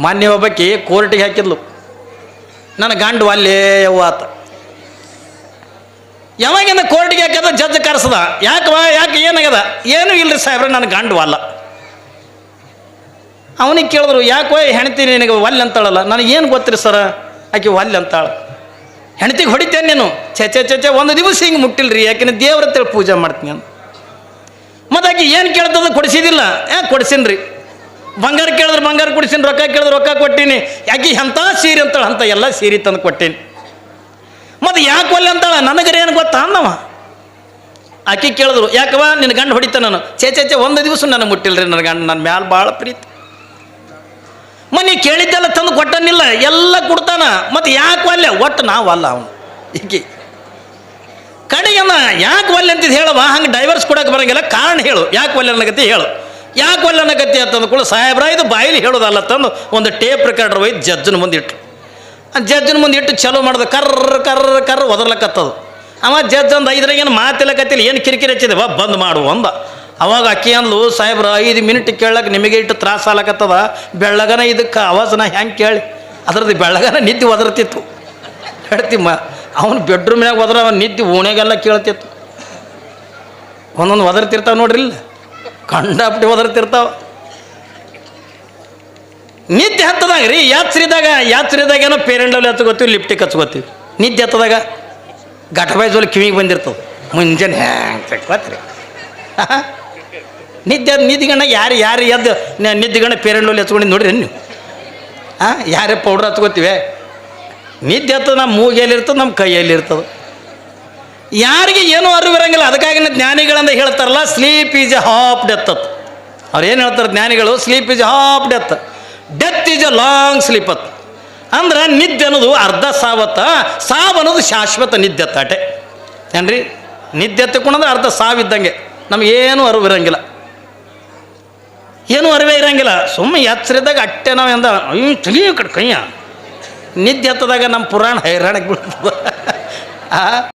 ಮಾನ್ಯ ಒಬ್ಬಾಕಿ ಕೋರ್ಟಿಗೆ ಹಾಕಿದ್ಲು, ನನ್ನ ಗಂಡು ಅಲ್ಲೇ ಯವ್ವಾತ. ಯಾವಾಗಿಂದ ಕೋರ್ಟಿಗೆ ಹಾಕ್ಯದ ಜಡ್ಜ್ ಕರೆಸದ, ಯಾಕೆ ಏನಾಗ್ಯದ? ಏನೂ ಇಲ್ರಿ ಸಾಹೇಬ್ರೆ, ನನ್ನ ಗಂಡು ಅಲ್ಲ. ಅವನಿಗೆ ಕೇಳಿದ್ರು, ಯಾಕೋ ಹೆಣ್ತಿ ನಿನಗೆ ಒಲ್ಲೆ ಅಂತಾಳಲ್ಲ? ನನಗೇನು ಗೊತ್ತಿರಿ ಸರ, ಆಕೆ ಒಲ್ಲೆ ಅಂತಾಳ. ಹೆಣ್ತಿಗೆ ಹೊಡಿತೇನೆ ನೀನು? ಚೆ ಒಂದು ದಿವಸ ಹಿಂಗೆ ಮುಟ್ಟಿಲ್ರಿ, ಯಾಕೆಂದ್ರೆ ದೇವ್ರ ಅಂತೇಳಿ ಪೂಜೆ ಮಾಡ್ತೀನಿ ಅಂತ. ಮತ್ತು ಆಕೆ ಏನು ಕೇಳ್ತದ ಕೊಡಿಸಿದಿಲ್ಲ? ಯಾಕೆ ಕೊಡಿಸಿನ್ರಿ. ಬಂಗಾರ ಕೇಳಿದ್ರೆ ಬಂಗಾರ ಕೊಡಿಸಿನಿ, ರೊಕ್ಕ ಕೇಳಿದ್ರೆ ರೊಕ್ಕ ಕೊಟ್ಟೀನಿ. ಯಾಕೆ ಎಂಥ ಸೀರೆ ಅಂತಾಳೆ, ಅಂಥ ಎಲ್ಲ ಸೀರೆ ತಂದು ಕೊಟ್ಟೀನಿ. ಮತ್ತು ಯಾಕೆ ಒಲ್ಲೆ ಅಂತಾಳ? ನನಗರೆ ಏನು ಗೊತ್ತಾ ಅಂದವ. ಆಕೆ ಕೇಳಿದ್ರು, ಯಾಕವ ನಿನ್ನ ಗಂಡು ಹೊಡಿತ? ನಾನು ಚೆ ಒಂದು ದಿವಸ ನನಗೆ ಮುಟ್ಟಿಲ್ರಿ, ನನ್ನ ಗಂಡು ನನ್ನ ಮ್ಯಾಲ ಭಾಳ ಪ್ರೀತಿ. ಮನೆ ಕೇಳಿದ್ದೆಲ್ಲ ತಂದು ಕೊಟ್ಟನಿಲ್ಲ, ಎಲ್ಲ ಕೊಡ್ತಾನ. ಮತ್ತು ಯಾಕೆ ಒಲ್ಲೆ? ಒಟ್ಟು ನಾವು ಅಲ್ಲ ಅವನು. ಈಕೆ ಕಡೆಯನ್ನ ಯಾಕೆ ಒಲ್ಲೆ ಅಂತಿದ್ದು ಹೇಳವ, ಹಂಗೆ ಡೈವರ್ಸ್ ಕೊಡೋಕೆ ಬರೋಂಗಿಲ್ಲ, ಕಾರಣ ಹೇಳು, ಯಾಕೆ ಒಲ್ಲೆ ಅನ್ನಕತ್ತಿ ಹೇಳು. ಯಾಕೆ ಒಲ್ಲೆ ಅನ್ನಕತ್ತಿ ಅಂತಂದು ಕೂಡ ಸಾಹೇಬ್ರ ಇದು ಬಾಯಿಲಿ ಹೇಳೋದಲ್ಲ ತಂದು ಒಂದು ಟೇಪ್ ರೆಕಾರ್ಡರ್ ಒಯ್ದು ಜಡ್ಜನ ಮುಂದೆ ಇಟ್ಟು, ಆ ಜಡ್ಜನ ಮುಂದೆ ಇಟ್ಟು ಚಲೋ ಮಾಡ್ದೆ, ಕರ್ರ ಒದರ್ಲಕ್ಕತ್ತದು. ಅವ ಜಡ್ಜ್ ಒಂದು 5 ಮಾತಿಲ್ಲಕತ್ತಿಲ್ಲ, ಏನು ಕಿರಿಕಿರಿ ಹಚ್ಚಿದೆ, ಬಂದ್ ಮಾಡು ಅಂದ. ಅವಾಗ ಅಕ್ಕಿ ಅಂದ್ಲು, ಸಾಹೇಬ್ರ 5 ಮಿನಿಟ್ ಕೇಳಕ್ಕೆ ನಿಮಗೆ ಇಟ್ಟು ತ್ರಾಸ ಆಗ್ಲಕತ್ತದ, ಬೆಳ್ಳಗನ ಇದಕ್ಕೆ ಆವಾಜನ ಹೆಂಗೆ ಕೇಳಿ. ಅದ್ರದ್ದು ಬೆಳ್ಳಗನ ನಿದ್ದೆ ಒದರ್ತಿತ್ತು. ಹೇಳ್ತಿಮ್ಮ ಅವನು ಬೆಡ್ರೂಮ್ನಾಗ ಹೋದ್ರೆ ಅವನು ನಿದ್ದೆ ಓಣ್ಯಾಗೆಲ್ಲ ಕೇಳ್ತಿತ್ತು. ಒಂದೊಂದು ಒದರ್ತಿರ್ತಾವೆ ನೋಡ್ರಿಲ್ಲ, ಕಂಡಾಪಟ್ಟಿ ಒದರ್ತಿರ್ತಾವ. ನಿದ್ದೆ ಹತ್ತದಾಗ ರೀ, ಯಾತ್ರಿದಾಗ ಏನೋ ಪೇರೆಂಡಲ್ಲಿ ಹಚ್ಕೋತೀವಿ, ಲಿಪ್ಟಿಕ್ ಹಚ್ಕೋತೀವಿ. ನಿದ್ದೆ ಹತ್ತದಾಗ ಘಟಬಾಯ್ಜೋಲಿ ಕಿವಿಗೆ ಬಂದಿರ್ತವೆ, ಮುಂಜಾನೆ ಹ್ಯಾಂಗೆ ಗೊತ್ತ್ರಿ. ನಿದ್ದೆಗಣ್ಣ ಯಾರು ಎದ್ದು ನಿದ್ದೆಗಣ್ಣ ಪೇರೆಂಡಲ್ಲಿ ಹಚ್ಕೊಂಡಿದ್ದು ನೋಡ್ರಿ ನೀವು. ಯಾರೇ ಪೌಡ್ರ್ ಹಚ್ಕೋತೀವಿ. ನಿದ್ದೆ ಹತ್ತದ ನಮ್ಮ ಮೂಗಿಯಲ್ಲಿರ್ತದೆ, ನಮ್ಮ ಕೈಯಲ್ಲಿರ್ತದೆ. ಯಾರಿಗೆ ಏನೂ ಅರಿವಿರಂಗಿಲ್ಲ. ಅದಕ್ಕಾಗಿ ಜ್ಞಾನಿಗಳಂದ ಹೇಳ್ತಾರಲ್ಲ, sleep is A half death ಅಂತ. ಅವ್ರು ಏನು ಹೇಳ್ತಾರೆ ಜ್ಞಾನಿಗಳು? Sleep is A half death, death is A long sleep ಅಂತ. ಅಂದ್ರೆ ನಿದ್ದೆ ಅನ್ನೋದು ಅರ್ಧ ಸಾವತ್ತ, ಸಾವು ಅನ್ನೋದು ಶಾಶ್ವತ ನಿದ್ದೆ ಅತ್ತಾಟೆ ಏನ್ರಿ. ನಿದ್ದೆ ಎತ್ತಕೊಂಡ್ರೆ ಅರ್ಧ ಸಾವಿದ್ದಂಗೆ, ನಮಗೇನು ಅರಿವಿರಂಗಿಲ್ಲ, ಏನೂ ಅರಿವೇ ಇರಂಗಿಲ್ಲ. ಸುಮ್ಮನೆ ಎಚ್ಚರಿದ್ದಾಗ ಅಟ್ಟೆ ನಾವು ಎಂದ ತಲಿ ಕಡೆ ಕೈಯ. ನಿದ್ದೆ ಎತ್ತದಾಗ ನಮ್ಮ ಪುರಾಣ ಹೈರಾಣಕ್ಕೆ ಬೀಳ್ತದೆ.